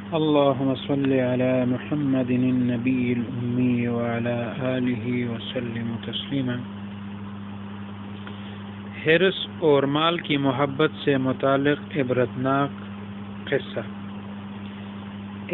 اللهم صل على محمد النبي الأمي وعلى آله وسلم تسلیما۔ حرص اور مال کی محبت سے متعلق عبرتناک قصہ۔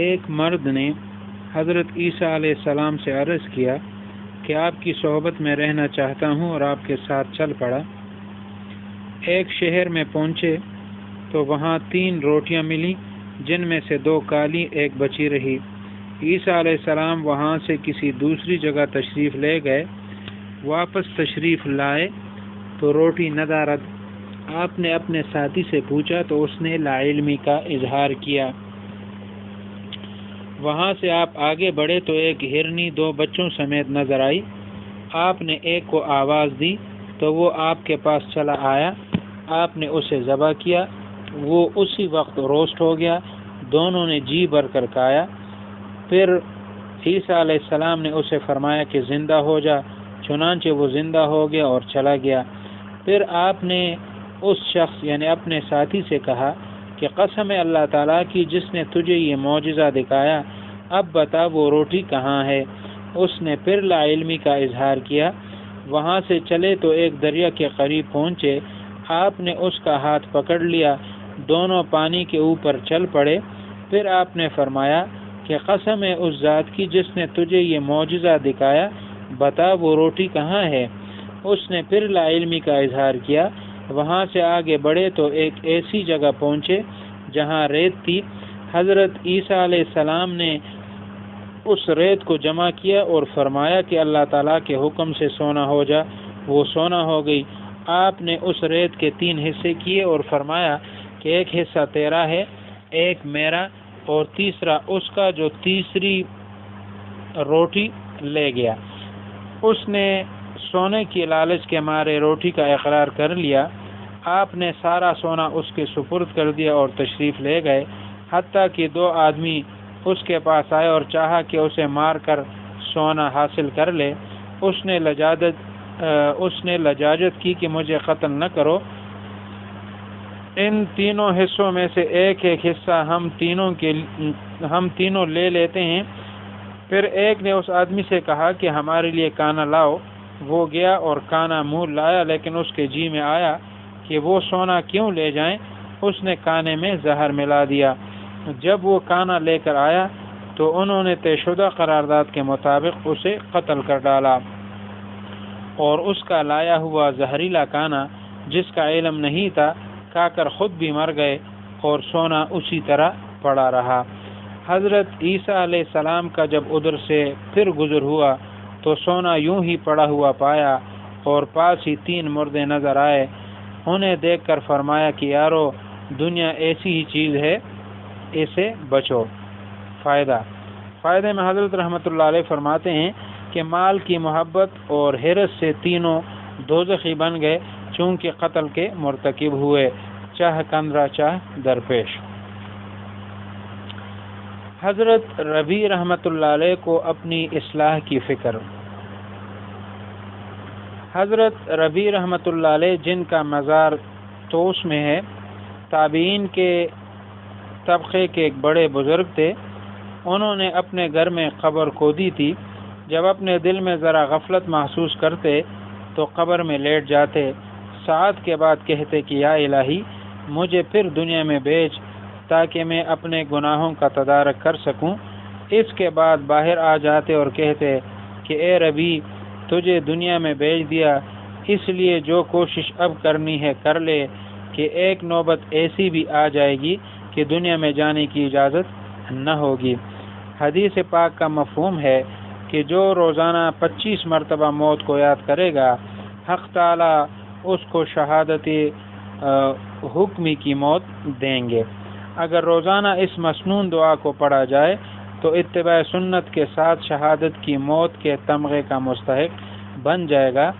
ایک مرد نے حضرت عیسیٰ علیہ السلام سے عرض کیا کہ آپ کی صحبت میں رہنا چاہتا ہوں، اور آپ کے ساتھ چل پڑا۔ ایک شہر میں پہنچے تو وہاں 3 روٹیاں ملیں، جن میں سے 2 کالی، ایک بچی رہی۔ عیسیٰ علیہ السلام وہاں سے کسی دوسری جگہ تشریف لے گئے۔ واپس تشریف لائے تو روٹی نہ دارد۔ آپ نے اپنے ساتھی سے پوچھا تو اس نے لا علمی کا اظہار کیا۔ وہاں سے آپ آگے بڑھے تو ایک ہرنی 2 بچوں سمیت نظر آئی۔ آپ نے ایک کو آواز دی تو وہ آپ کے پاس چلا آیا۔ آپ نے اسے ذبح کیا، وہ اسی وقت روسٹ ہو گیا۔ دونوں نے جی بھر کر کھایا۔ پھر عیسیٰ علیہ السلام نے اسے فرمایا کہ زندہ ہو جا، چنانچہ وہ زندہ ہو گیا اور چلا گیا۔ پھر آپ نے اس شخص یعنی اپنے ساتھی سے کہا کہ قسم ہے اللہ تعالیٰ کی جس نے تجھے یہ معجزہ دکھایا، اب بتا وہ روٹی کہاں ہے؟ اس نے پھر لا علمی کا اظہار کیا۔ وہاں سے چلے تو ایک دریا کے قریب پہنچے۔ آپ نے اس کا ہاتھ پکڑ لیا، دونوں پانی کے اوپر چل پڑے۔ پھر آپ نے فرمایا کہ قسم ہے اس ذات کی جس نے تجھے یہ معجزہ دکھایا، بتا وہ روٹی کہاں ہے؟ اس نے پھر لا علمی کا اظہار کیا۔ وہاں سے آگے بڑھے تو ایک ایسی جگہ پہنچے جہاں ریت تھی۔ حضرت عیسیٰ علیہ السلام نے اس ریت کو جمع کیا اور فرمایا کہ اللہ تعالیٰ کے حکم سے سونا ہو جا، وہ سونا ہو گئی۔ آپ نے اس ریت کے 3 حصے کیے اور فرمایا کہ ایک حصہ تیرا ہے، ایک میرا، اور تیسرا اس کا جو تیسری روٹی لے گیا۔ اس نے سونے کی لالچ کے مارے روٹی کا اقرار کر لیا۔ آپ نے سارا سونا اس کے سپرد کر دیا اور تشریف لے گئے، حتیٰ کہ 2 آدمی اس کے پاس آئے اور چاہا کہ اسے مار کر سونا حاصل کر لے۔ اس نے لجاجت کی کہ مجھے قتل نہ کرو، ان 3 حصوں میں سے ایک حصہ ہم تینوں لے لیتے ہیں۔ پھر ایک نے اس آدمی سے کہا کہ ہمارے لیے کانا لاؤ۔ وہ گیا اور کانا مول لایا، لیکن اس کے جی میں آیا کہ وہ سونا کیوں لے جائیں۔ اس نے کانے میں زہر ملا دیا۔ جب وہ کانا لے کر آیا تو انہوں نے طے شدہ قرارداد کے مطابق اسے قتل کر ڈالا، اور اس کا لایا ہوا زہریلا کانا جس کا علم نہیں تھا کھا کر خود بھی مر گئے، اور سونا اسی طرح پڑا رہا۔ حضرت عیسیٰ علیہ السلام کا جب ادھر سے پھر گزر ہوا تو سونا یوں ہی پڑا ہوا پایا، اور پاس ہی 3 مردے نظر آئے۔ انہیں دیکھ کر فرمایا کہ یارو، دنیا ایسی ہی چیز ہے، اسے بچو۔ فائدے میں حضرت رحمۃ اللہ علیہ فرماتے ہیں کہ مال کی محبت اور حرص سے تینوں دوزخی بن گئے، چونکہ قتل کے مرتکب ہوئے، چاہ کندرا چاہ درپیش۔ حضرت ربیع رحمۃ اللہ علیہ کو اپنی اصلاح کی فکر۔ حضرت ربیع رحمۃ اللہ علیہ جن کا مزار توس میں ہے، تابعین کے طبقے کے ایک بڑے بزرگ تھے۔ انہوں نے اپنے گھر میں قبر کھودی تھی۔ جب اپنے دل میں ذرا غفلت محسوس کرتے تو قبر میں لیٹ جاتے۔ ساعت کے بعد کہتے کہ یا الہی، مجھے پھر دنیا میں بھیج تاکہ میں اپنے گناہوں کا تدارک کر سکوں۔ اس کے بعد باہر آ جاتے اور کہتے کہ اے ربی، تجھے دنیا میں بھیج دیا، اس لیے جو کوشش اب کرنی ہے کر لے، کہ ایک نوبت ایسی بھی آ جائے گی کہ دنیا میں جانے کی اجازت نہ ہوگی۔ حدیث پاک کا مفہوم ہے کہ جو روزانہ 25 مرتبہ موت کو یاد کرے گا، حق تعالی اس کو شہادت حکمی کی موت دیں گے۔ اگر روزانہ اس مسنون دعا کو پڑھا جائے تو اتباع سنت کے ساتھ شہادت کی موت کے تمغے کا مستحق بن جائے گا۔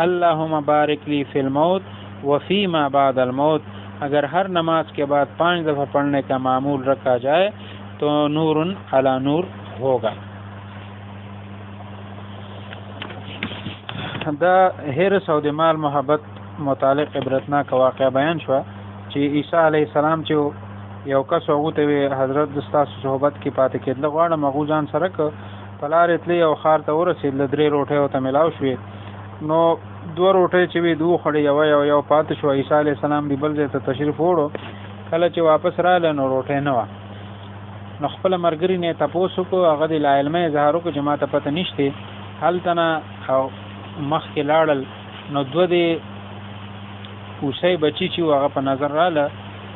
اللہم بارک لی فی الموت وفی ما بعد الموت۔ اگر ہر نماز کے بعد 5 دفعہ پڑھنے کا معمول رکھا جائے تو نور علی نور ہوگا۔ دا حرص او د مال محبت متعلق عبرتناک واقعہ بیان شو چې عیسی علیہ السلام چې یو کس هغه ته حضرت د تاسو صحبت کې پاتې کېدل غواړم هغه ځان سره ک پلار اتلی او خار ته ورسېد ل 3 روټه او ته ملاو شوې نو 2 روټه چې وی دوه خړې یو پاتې شو عیسی علی السلام دی بل ځای ته تشریف وړو کله چې واپس رااله نو روټه نه و نو خپل مرګري نه تاسو کو هغه د علمي اظهارو کو جماعت پته نشته حل تنا او مخ کې لاړل نو دوه دی اوسې بچی چې هغه په نظر رااله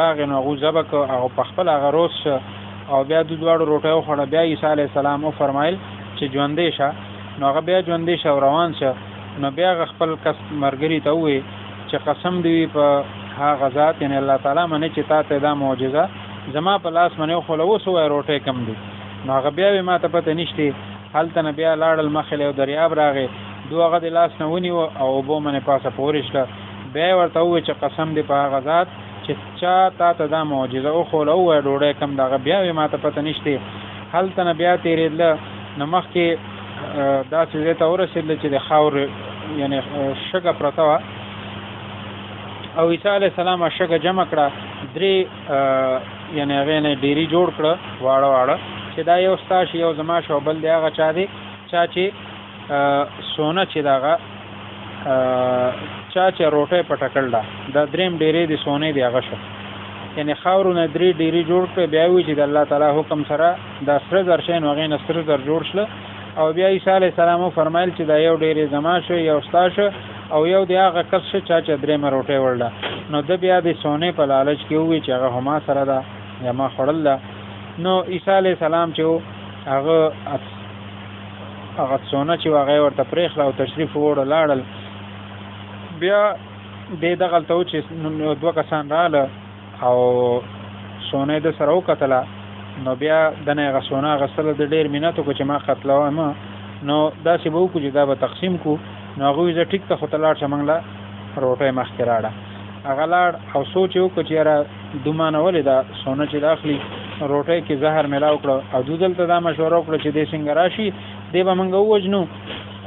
راغ نو هغه ځبک او په خپل هغه روز او بیا د دوړو روټه خوړه بیا عیسی علی السلام او فرمایل چې ژوندې شه نو هغه بیا ژوندې شه روان شه نو بیا خپل کس مرګري ته وې چې قسم دی په هغه ذات یعنی الله تعالی باندې چې تا ته دا معجزه زما په لاس باندې خو له وسو روټه کم دي نو هغه بیا ما ته پته نشته حالت نه بیا لاړل مخله او دریاب راغې دوغه د لاس نه ونی او بو منه پاسه پورشله بیا ورته و چې قسم دی په هغه ذات چې چا تا ته دا معجزه او خو له ډوړې کم دغه بیا ما ته پته نشته حالت نه بیا تیرېدل نو مخکې دا چې ته ورسېدل چې د خاور یعنی شګه پرته و او عیسی علی السلام شګه جمع کړه درې یعنی هغه نه ډيري جوړ کړه واړه چې دا یو ستاش یو زما شو بل دی هغه چا دی چا چې سونه چې داغه چا چې روټه پټکړل دا دریم ډيري دی سونه دی هغه شو یعنی خاورونه درې ډيري جوړ کړ بیا وی چې د الله تعالی حکم سره دا سره درشین وغه نه سره در جوړ شله او بیا عیسی علی السلام فرمایل چې دا یو ډيري زما show you ستاش O you the هغه کس چا چې درې مروټه ورله نو د بیا د سونه په لالچ کې وی چې هغه هما سره دا یا ما خړل نو عیسی علی السلام چې هغه سونه چې هغه ورته پرېخله او تشریف وړ لاړل بیا دغه ته چې دوه کسان رااله او سونه د سره وکتله نو بیا دنه غسونه غسل د ډیر میناتو کو چې ما قتلوا ما نو دا چې وو کو چې دا به تقسیم کو نو هغه یې ټیک ته خطلاړ شمنګلا روټه مخ کې راړه هغه لاړ او سوچ یو کو چې را دومانه ولې دا سونه چې داخلي روټه کې زهر ملاو کړ او دودل ته دا مشوره وکړه چې د څنګه راشي دی به منګو وجنو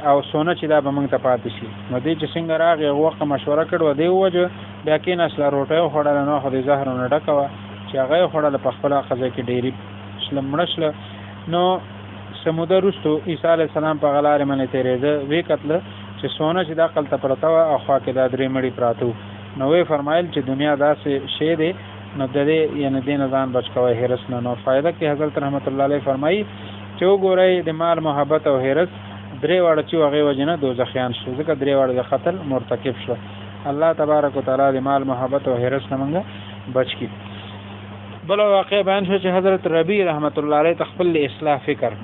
او سونه چې دا به منګ ته پاتې شي نو دی چې څنګه راغی وخت مشوره کړو دی وجه بیا کې نسل روټه خوړل نو خو د زهر نه ډکوا چې هغه خوړل په خپل خزه کې ډېری شلمړشل نو سموده رستو عیسی علی السلام په غلار منه تیرېده وی کتل چې سونه چې د عقل ته پرتا او خوا کې دا درې مړي پراتو نو وی فرمایل چې دنیا داسې شی دی نو د دې یعنی دین ځان بچ کوی هرس نه فائدہ کې حضرت رحمت الله علیه فرمایي چې وګورئ د مال محبت او هرس درې واړه چې هغه وجنه دوزخیان شو ځکه درې واړه د خطر مرتکب شو الله تبارک وتعالى د مال محبت او هرس نه منګه بچ کی بل واقع بیان شو چې حضرت ربیع رحمت الله علیه تخپل اصلاح فکر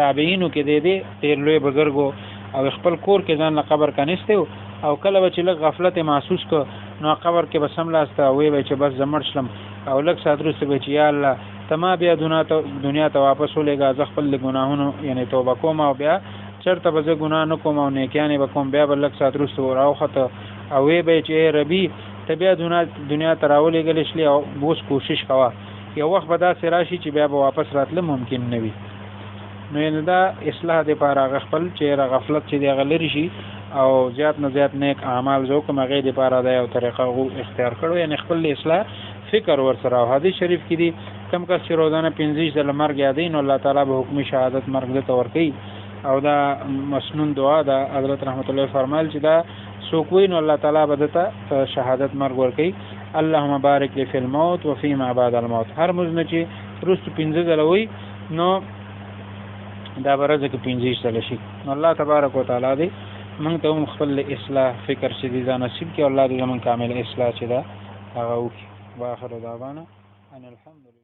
تابعینو کې دې تیر لوی بزرګو او خپل کور کې ځان له قبر کنيسته او کله چې لږ غفلت محسوس کو نو قبر کې بسم لاسته وی چې بس زمړ شلم او لږ ساترسته به چې یا الله تما بیا دنیا ته واپس ولېګا ز خپل ګناهونو یعنی توبه کوم او بیا چرته به ګناه نه کوم او نیکیانه به کوم بیا بل لږ ساترسته راوخته او وی به چې ربي ته بیا دنیا ته راولېګل شلی او بوس کوشش کوا یو وخت به دا سراشي چې بیا به واپس راتله ممکن نه وي نو یعنی دا اصلاح د پاره غفل چې غفلت چې دی غلری شي او زیات نه زیات نیک اعمال زو کوم غي د پاره دا یو طریقه غو اختیار کړو یعنی خپل اصلاح فکر ور سره حدیث شریف کې دي کم کس چې روزانه 15 ځله مرګ یادین او الله تعالی به حکم شهادت مرګ ته ورکي او دا مسنون دعا دا حضرت رحمت الله فرمایل چې دا سوکوین الله تعالی بدته شهادت مرګ ورکي اللهم بارک لی فی الموت و فی ما بعد الموت هر مزنه چې رست 15 ځله وي نو دا برزه کې 15 ځله شي نو الله تبارک وتعالى دې موږ ته خپل اصلاح فکر چې دي ځان نصیب کې الله دې موږ کامل اصلاح چې دا هغه وکړي واخر دعوانا ان الحمد